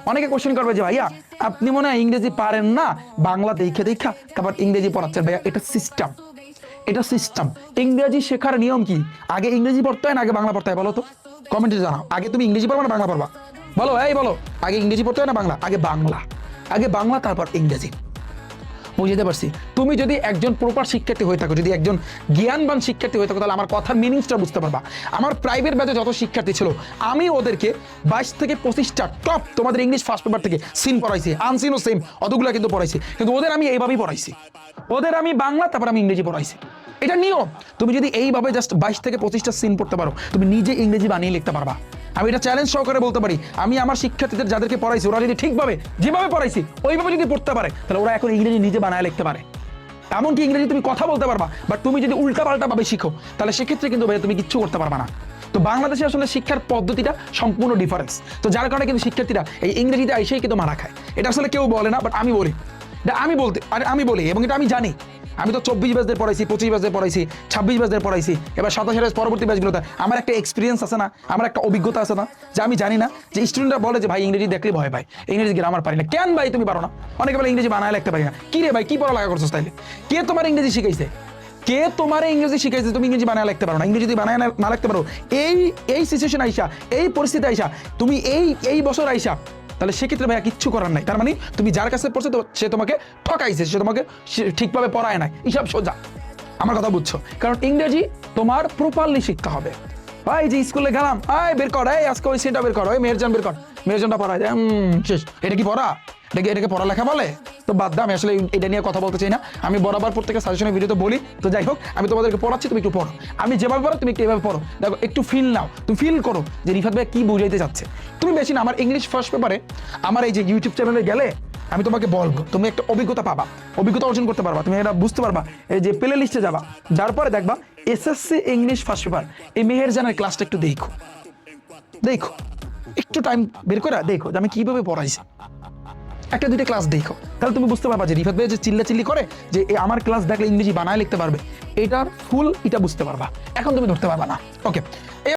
অনেকে কোশ্চেন করবে যে ভাইয়া আপনি মনে হয় ইংরেজি পারেন না, বাংলা দেখে দেখা তারপর ইংরেজি পড়াচ্ছেন। ভাইয়া এটা সিস্টেম, এটা সিস্টেম। ইংরেজি শেখার নিয়ম কি? আগে ইংরেজি পড়তে হয় না আগে বাংলা পড়তে হয় বলো তো? কমেন্টে জানাও। আগে তুমি ইংরেজি পড়বা না বাংলা পড়বা? বলো, এই বলো, আগে ইংরেজি পড়তে হয় না বাংলা? আগে বাংলা, আগে বাংলা তারপর ইংরেজি। বুঝতে পারছি। তুমি যদি একজন প্রপার শিক্ষার্থী হয়ে থাকো, যদি একজন জ্ঞানবান শিক্ষার্থী হয়ে থাকো, তাহলে আমার কথার মিনিংসটা বুঝতে পারবা। আমার প্রাইভেট ব্যাচে যত শিক্ষার্থী ছিল, আমি ওদেরকে 22 থেকে 25টা টপ তোমাদের ইংলিশ ফার্স্ট পেপার থেকে সিন পড়াইছি, আনসিনও সেম, অতগুলো কিন্তু পড়াইছি। কিন্তু ওদের আমি এইভাবেই পড়াইছি, ওদের আমি বাংলা তারপর আমি ইংরেজি পড়াইছি। এটা নিয়ম। তুমি যদি এইভাবে জাস্ট 22 থেকে 25টা সিন পড়তে পারো, তুমি নিজে ইংরেজি বানিয়ে লিখতে পারবা। আমি এটা চ্যালেঞ্জ সহকারে বলতে পারি, আমি আমার শিক্ষার্থীদের যাদেরকে পড়াইছি, ওরা যদি ঠিকভাবে যেভাবে পড়াইছি ওইভাবে যদি পড়তে পারে, তাহলে ওরা এখন ইংরেজি নিজে বানায় লিখতে পারে। এমনকি ইংরেজি তুমি কথা বলতে পারবা, বাট তুমি যদি উল্টাপাল্টা ভাবে শিখো, তাহলে সেক্ষেত্রে কিন্তু ভাই তুমি কিচ্ছু করতে পারবা না। তো বাংলাদেশে আসলে শিক্ষার পদ্ধতিটা সম্পূর্ণ ডিফারেন্স। তো যার কারণে কিন্তু শিক্ষার্থীরা এই ইংরেজিতে এসেই কিন্তু মারা খায়। এটা আসলে কেউ বলে না, বাট আমি বলি, আমি বলি এবং এটা আমি জানি। আমি তো 24 ব্যাচদের পড়াইছি, 25 ব্যাচদের পড়াইছি, 26 ব্যাচদের পড়াইছি, এবার 27 ব্যাচ পরবর্তী ব্যাচগুলোতে আমার একটা এক্সপিরিয়েন্স আছে না, আমার একটা অভিজ্ঞতা আছে না, যে আমি জানি না যে স্টুডেন্টরা বলে যে ভাই ইংরেজি দেখলে ভয় পাই, ইংরেজি গ্রামার পারি না। কেন ভাই তুমি পারো না? অনেকে বলে ইংরেজি বানায় লিখতে পারি না। কি রে ভাই, কি পড়ালেখা করছো তাইলে? কে তোমার ইংরেজি শিখাইছে? কে তোমার ইংরেজি শিখাইছে তুমি ইংরেজি বানায় লিখতে পারো না? ইংরেজি যদি বানায় না লিখতে পারো, এই সিচুয়েশন আইসা, এই পরিস্থিতি আইসা, তুমি এই বছর আইসা, তাহলে সেক্ষেত্রে ভাইয়া কিচ্ছু করার নাই। তার মানে তুমি যার কাছে পড়ছো সে তোমাকে ঠকাইছে, সে তোমাকে ঠিকভাবে পড়ায় নাই, হিসাব সোজা। আমার কথা বুঝছো? কারণ ইংরেজি তোমার প্রপারলি শিখতে হবে। ভাই যে স্কুলে গেলাম, বের কর, আজকে ওই সিনটা বের কর, ওই মেয়েরজান বের কর, মেয়েরজানটা পড়ায় দেয়, শেষ। এটা কি পড়া? এটাকে পড়ালেখা বলে? তো বাদ দাও, আমি আসলে এটা নিয়ে কথা বলতে চাই না। আমি বরাবর প্রত্যেকটা সাজেশনের ভিডিওতে বলি। তো যাই হোক, আমি তোমাদেরকে পড়াচ্ছি, তুমি একটু পড়ো। আমি যেভাবে পড়ো তুমি একটু এভাবে পড়ো। দেখো, একটু ফিল নাও, তুমি ফিল করো যে রিফাত ভাই কি বুঝাইতে চাচ্ছে। তুমি বেশি না, আমার ইংলিশ ফার্স্ট পেপারে আমার এই যে ইউটিউব চ্যানেলে গেলে আমি তোমাকে বলবো, তুমি একটা অভিজ্ঞতা পাবা, অভিজ্ঞতা অর্জন করতে পারবা, তুমি এটা বুঝতে পারবা। এই যে প্লে লিস্টে যাবা, যার পরে দেখবা এসএসসি ইংলিশ ফার্স্ট পেপার, এই মেহেরজানের ক্লাসটা একটু দেখো, একটু টাইম বের করে দেখো যে আমি কিভাবে পড়াইছি। একটা দুইটা ক্লাস দেখো, তাহলে তুমি বুঝতে পারবা যে রিফাত ভাই যে চিল্লাচিল্লি করে যে আমার ক্লাস দেখলে ইংরেজি বানায় লিখতে পারবে, এটার ফুল এটা বুঝতে পারবা। এখন তুমি ধরতে পারবা না। ওকে।